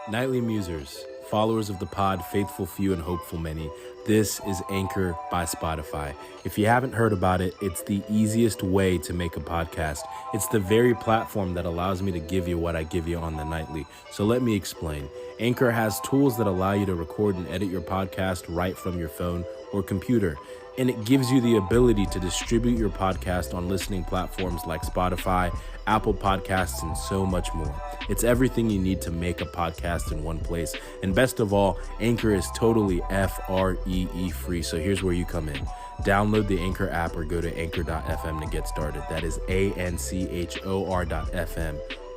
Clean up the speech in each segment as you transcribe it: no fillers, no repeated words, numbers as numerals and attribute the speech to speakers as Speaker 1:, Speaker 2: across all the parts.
Speaker 1: Knightly Musers, followers of the pod, faithful few and hopeful many, this is Anchor by Spotify. If you haven't heard about it, it's the easiest way to make a podcast. It's the very platform that allows me to give you what I give you on the nightly. So let me explain. Anchor has tools that allow you to record and edit your podcast right from your phone or computer. And it gives you the ability to distribute your podcast on listening platforms like Spotify, Apple Podcasts, and so much more. It's everything you need to make a podcast in one place. And best of all, Anchor is totally FREE free. So here's where you come in. Download the Anchor app or go to anchor.fm to get started. That is ANCHOR.fm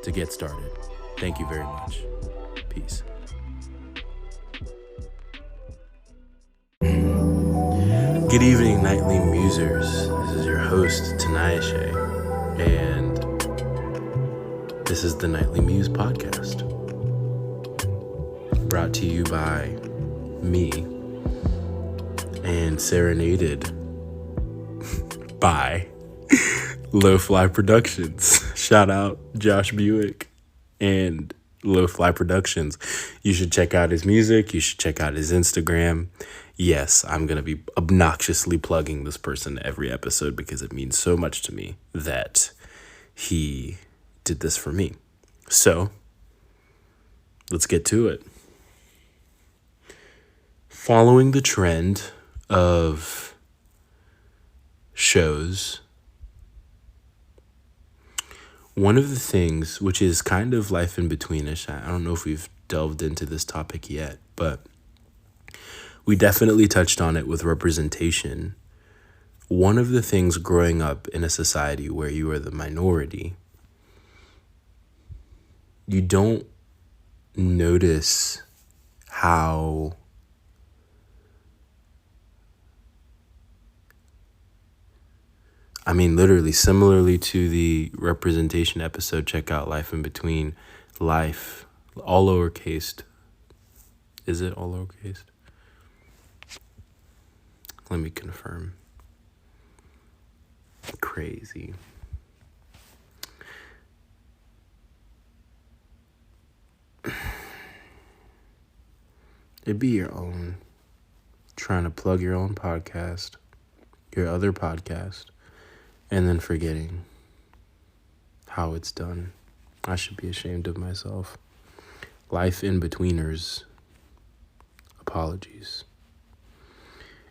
Speaker 1: to get started. Thank you very much. Peace. Good evening, Knightly Musers. This is your host, Tinayeshe, and this is the Knightly Muse podcast, brought to you by me and serenaded by Low Fly Productions. Shout out Josh Buick and Low Fly Productions. You should check out his music. You should check out his Instagram. Yes, I'm going to be obnoxiously plugging this person every episode because it means so much to me that he did this for me. So, let's get to it. Following the trend of shows, one of the things, which is kind of life in betweenish, I don't know if we've delved into this topic yet, but we definitely touched on it with representation. One of the things growing up in a society where you are the minority, you don't notice how literally similarly to the representation episode, check out Life in Between. Life, all lowercase. Is it all lowercase? Let me confirm. Crazy. It'd be your own. Trying to plug your own podcast, your other podcast, and then forgetting how it's done. I should be ashamed of myself. Life in Betweeners. Apologies.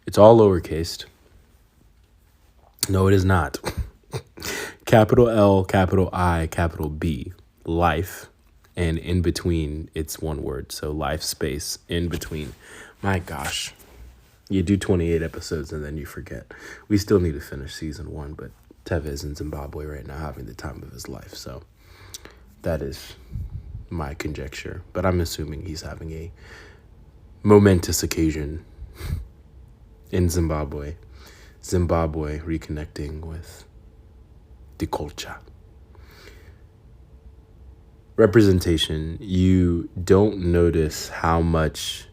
Speaker 1: It's all lowercase. No, it is not. Capital L, capital I, capital B. Life. And in between, it's one word. So life space in between. My gosh. You do 28 episodes and then you forget. We still need to finish season 1, but Tevez is in Zimbabwe right now having the time of his life. So that is my conjecture. But I'm assuming he's having a momentous occasion in Zimbabwe. Zimbabwe reconnecting with the culture. Representation. You don't notice how much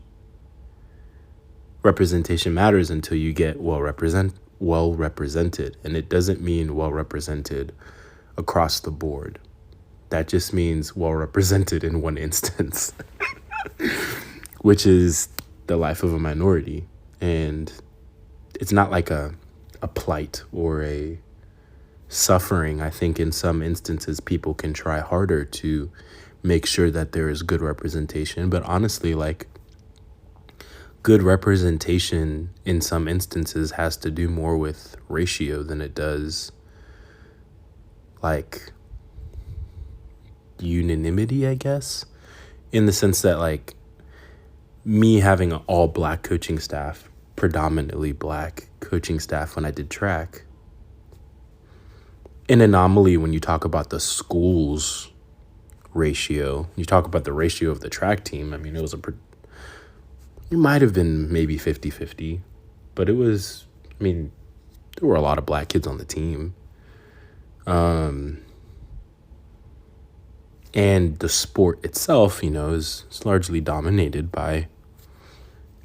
Speaker 1: representation matters until you get well represented. And it doesn't mean well represented across the board. That just means well represented in one instance, which is the life of a minority. And it's not like a plight or a suffering. I think in some instances people can try harder to make sure that there is good representation. But honestly, like, good representation in some instances has to do more with ratio than it does like unanimity, I guess, in the sense that, like, me having an all black coaching staff, predominantly black coaching staff when I did track, an anomaly when you talk about the school's ratio. You talk about the ratio of the track team. I mean, it might have been maybe 50-50, but it was, there were a lot of black kids on the team. And the sport itself, is largely dominated by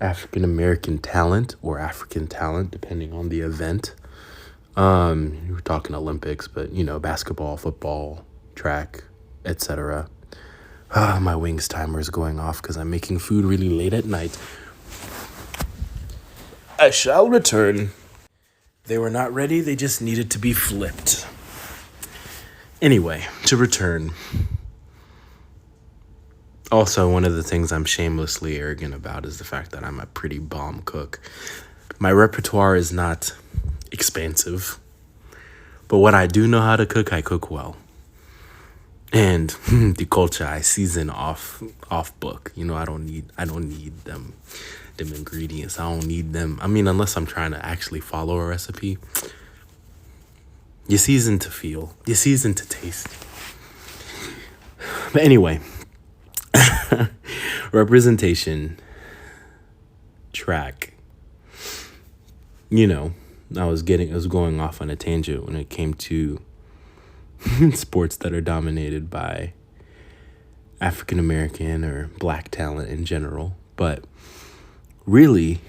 Speaker 1: African-American talent or African talent, depending on the event. We're talking Olympics, but, basketball, football, track, etc. My wings timer is going off because I'm making food really late at night. I shall return. They were not ready, they just needed to be flipped. Anyway, to return. Also, one of the things I'm shamelessly arrogant about is the fact that I'm a pretty bomb cook. My repertoire is not expansive, but what I do know how to cook, I cook well. And the culture I season off book. You know, I don't need them ingredients. I don't need them. I mean, unless I'm trying to actually follow a recipe. You season to feel. You season to taste. But anyway, representation track. You know, I was going off on a tangent when it came to sports that are dominated by African American or black talent in general. But really,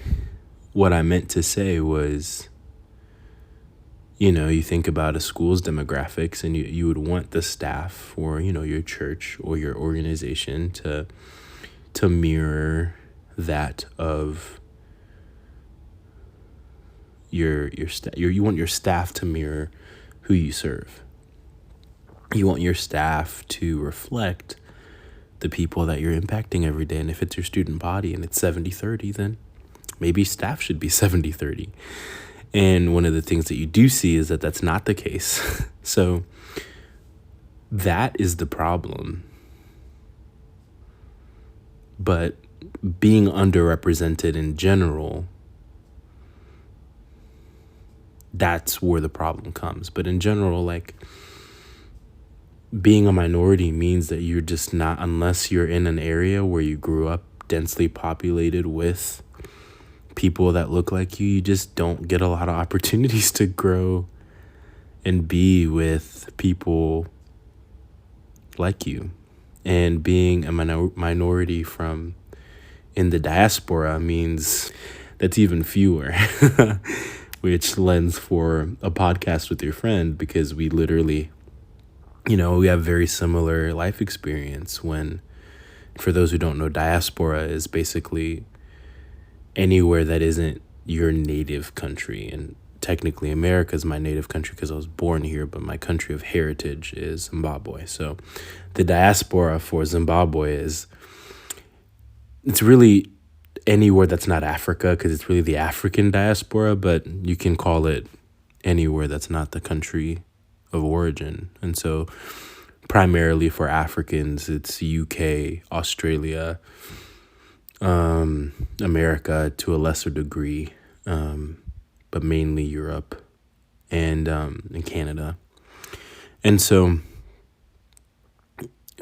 Speaker 1: what I meant to say was, you know, you think about a school's demographics and you would want the staff or, you know, your church or your organization to mirror that of you want your staff to mirror who you serve. You want your staff to reflect the people that you're impacting every day. And if it's your student body and it's 70-30, then maybe staff should be 70-30. And one of the things that you do see is that that's not the case. So that is the problem. But being underrepresented in general, that's where the problem comes. But in general, like, being a minority means that you're just not, unless you're in an area where you grew up densely populated with people that look like you just don't get a lot of opportunities to grow and be with people like you. And being a minority from in the diaspora means that's even fewer, which lends for a podcast with your friend, because we literally, you know, we have very similar life experience. When, for those who don't know, diaspora is basically anywhere that isn't your native country. And technically America is my native country because I was born here, but my country of heritage is Zimbabwe. So the diaspora for Zimbabwe it's really anywhere that's not Africa, because it's really the African diaspora, but you can call it anywhere that's not the country of origin. And so primarily for Africans, it's UK, Australia, America to a lesser degree, but mainly Europe and Canada. And so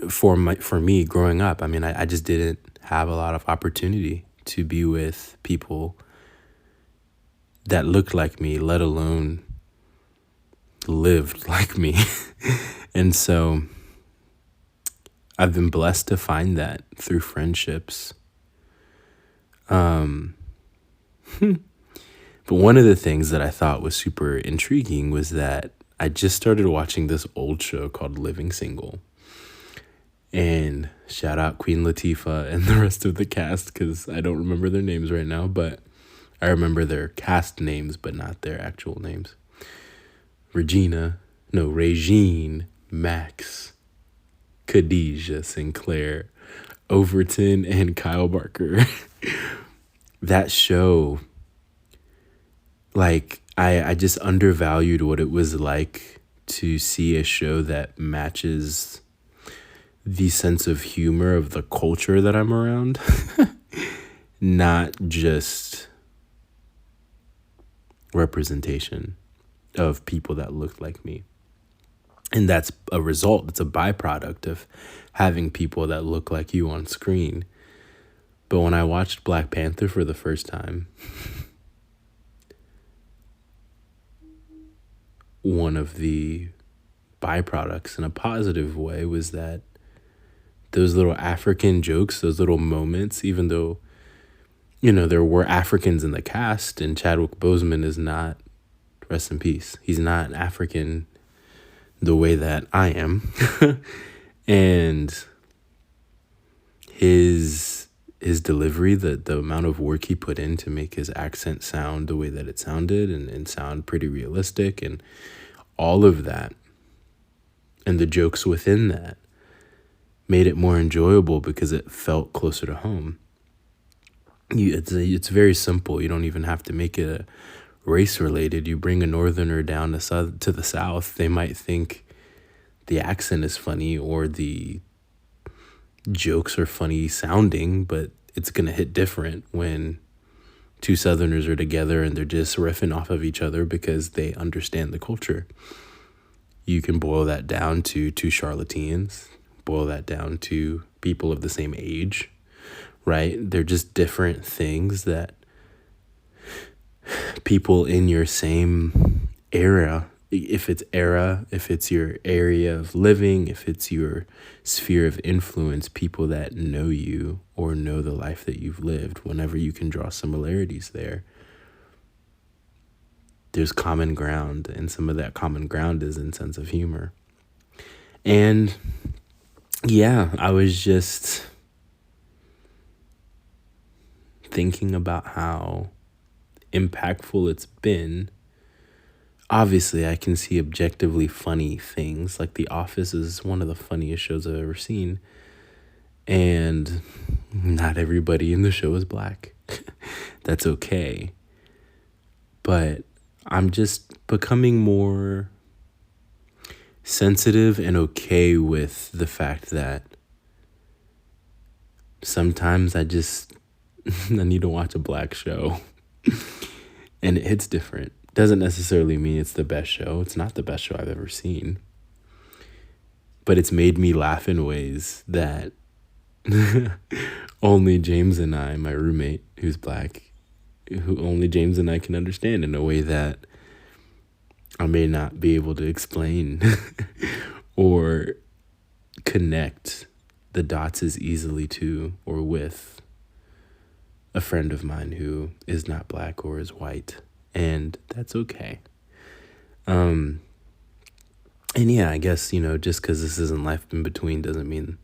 Speaker 1: for me growing up, I mean, I just didn't have a lot of opportunity to be with people that looked like me, let alone lived like me. And so I've been blessed to find that through friendships. But one of the things that I thought was super intriguing was that I just started watching this old show called Living Single. And shout out Queen Latifah and the rest of the cast, because I don't remember their names right now, but I remember their cast names, but not their actual names. Regine, Max, Khadijah Sinclair, Overton, and Kyle Barker. That show, like, I just undervalued what it was like to see a show that matches the sense of humor of the culture that I'm around. Not just representation of people that looked like me. And that's a result, it's a byproduct of having people that look like you on screen. But when I watched Black Panther for the first time, one of the byproducts in a positive way was that those little African jokes, those little moments, even though, you know, there were Africans in the cast, and Chadwick Boseman is not, rest in peace, he's not African the way that I am. And his delivery, the amount of work he put in to make his accent sound the way that it sounded and sound pretty realistic, and all of that, and the jokes within that made it more enjoyable because it felt closer to home. It's very simple. You don't even have to make it a race related. You bring a northerner down to the south, they might think the accent is funny or the jokes are funny sounding, but it's gonna hit different when two southerners are together and they're just riffing off of each other because they understand the culture. You can boil that down to two charlatans, boil that down to people of the same age, right? They're just different things that people in your same era, if it's your area of living, if it's your sphere of influence, people that know you or know the life that you've lived, whenever you can draw similarities there's common ground, and some of that common ground is in sense of humor. And yeah, I was just thinking about how impactful it's been. Obviously, I can see objectively funny things, like The Office is one of the funniest shows I've ever seen, and not everybody in the show is black. That's okay. But I'm just becoming more sensitive and okay with the fact that sometimes I need to watch a black show and it hits different. Doesn't necessarily mean it's the best show. It's not the best show I've ever seen. But it's made me laugh in ways that only James and I, my roommate who's black, only James and I can understand in a way that I may not be able to explain or connect the dots as easily to or with a friend of mine who is not black or is white. And that's okay. And yeah, I guess, just because this isn't Life in Between doesn't mean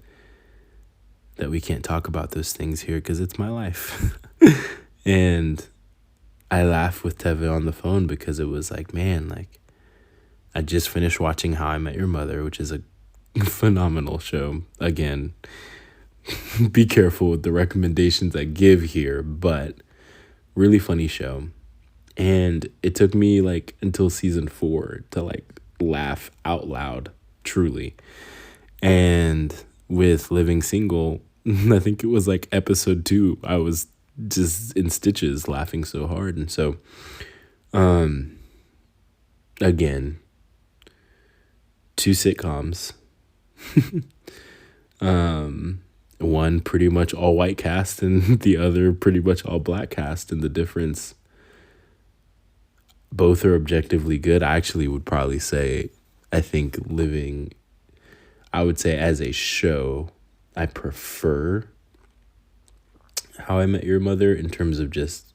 Speaker 1: that we can't talk about those things here, because it's my life. And I laughed with Teve on the phone because it was like, man, I just finished watching How I Met Your Mother, which is a phenomenal show. Again, be careful with the recommendations I give here, but really funny show. And it took me until season 4 to laugh out loud, truly. And with Living Single, I think it was episode 2, I was just in stitches laughing so hard. And so, again, 2 sitcoms, one pretty much all white cast and the other pretty much all black cast. And the difference, both are objectively good. I actually would probably say, I would say as a show, I prefer How I Met Your Mother in terms of just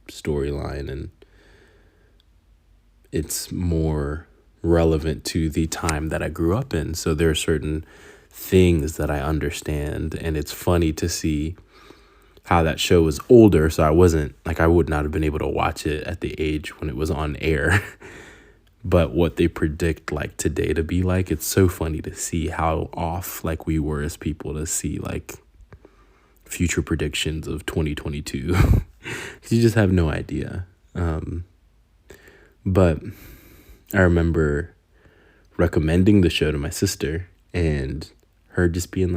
Speaker 1: storyline, and it's more relevant to the time that I grew up in. So there are certain things that I understand, and it's funny to see how that show was older. So I would not have been able to watch it at the age when it was on air. But what they predict today to be it's so funny to see how off we were as people, to see future predictions of 2022. You just have no idea. But I remember recommending the show to my sister and her just being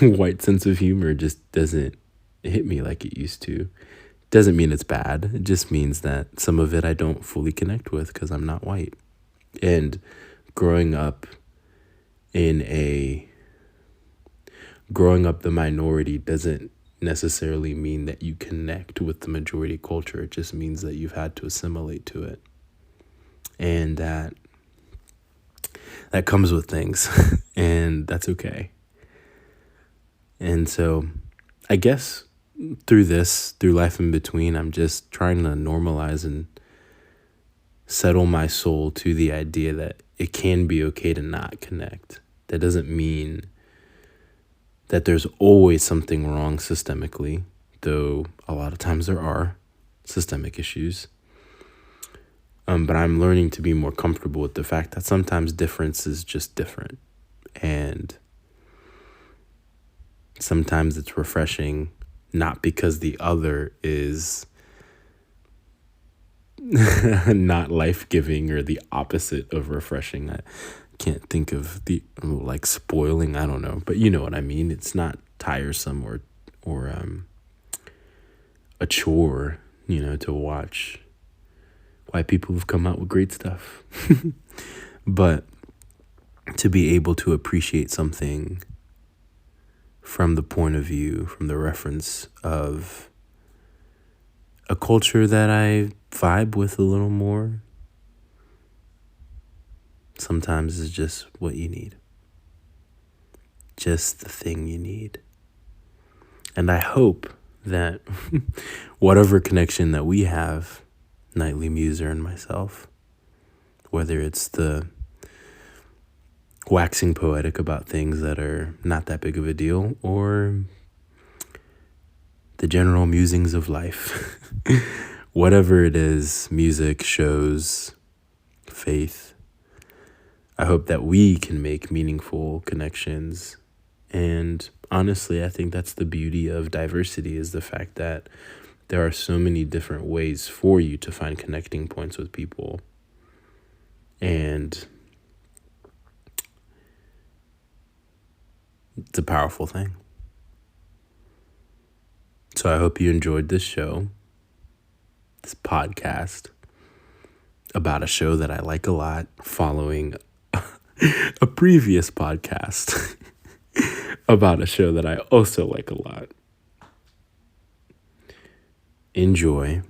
Speaker 1: white sense of humor just doesn't hit me like it used to. Doesn't mean it's bad. It just means that some of it I don't fully connect with because I'm not white. And growing up the minority doesn't necessarily mean that you connect with the majority culture. It just means that you've had to assimilate to it. And that comes with things. And that's okay. And so I guess through Life in Between, I'm just trying to normalize and settle my soul to the idea that it can be okay to not connect. That doesn't mean that there's always something wrong systemically, though a lot of times there are systemic issues. But I'm learning to be more comfortable with the fact that sometimes difference is just different. And sometimes it's refreshing, not because the other is not life-giving or the opposite of refreshing. I can't think of the, like, spoiling, I don't know, but you know what I mean. It's not tiresome or a chore, to watch why people have come out with great stuff. But to be able to appreciate something from the point of view, from the reference of a culture that I vibe with a little more, sometimes is just what you need. Just the thing you need. And I hope that whatever connection that we have, Knightly Muser and myself, whether it's the waxing poetic about things that are not that big of a deal, or the general musings of life, whatever it is, music, shows, faith, I hope that we can make meaningful connections. And honestly, I think that's the beauty of diversity, is the fact that there are so many different ways for you to find connecting points with people. And it's a powerful thing. So I hope you enjoyed this show, this podcast about a show that I like a lot, following a previous podcast about a show that I also like a lot. Enjoy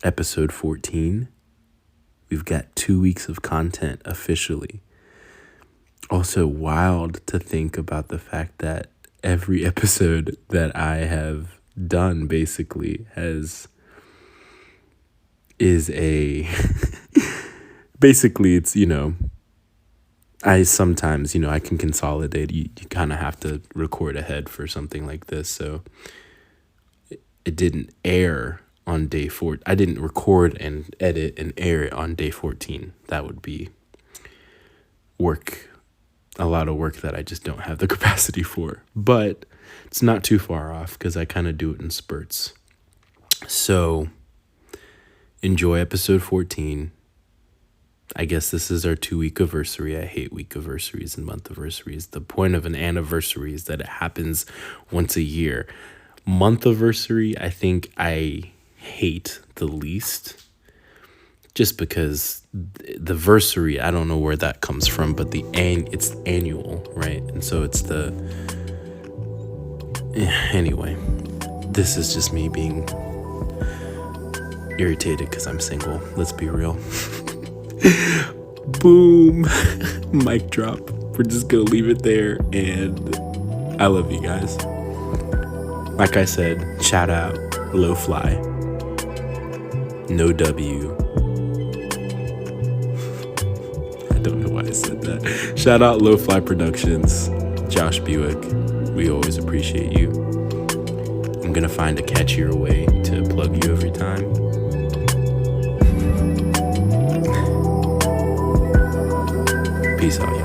Speaker 1: episode 14. We've got 2 weeks of content officially. Also wild to think about the fact that every episode that I have done basically basically it's, I sometimes, I can consolidate. You kind of have to record ahead for something like this. So it didn't air on day 4. I didn't record and edit and air it on day 14. That would be a lot of work that I just don't have the capacity for. But it's not too far off because I kind of do it in spurts. So enjoy episode 14. I guess this is our 2-week anniversary. I hate week anniversaries and month anniversaries. The point of an anniversary is that it happens once a year. Month anniversary, I think I hate the least, just because the anniversary, I don't know where that comes from, but it's annual, right? And so it's anyway, this is just me being irritated because I'm single. Let's be real. Boom. Mic drop. We're just gonna leave it there, and I love you guys. Like I said, shout out Low Fly, no W. I don't know why I said that. Shout out Low Fly Productions, Josh Buick. We always appreciate you. I'm gonna find a catchier way to plug you every time. Peace out, y'all.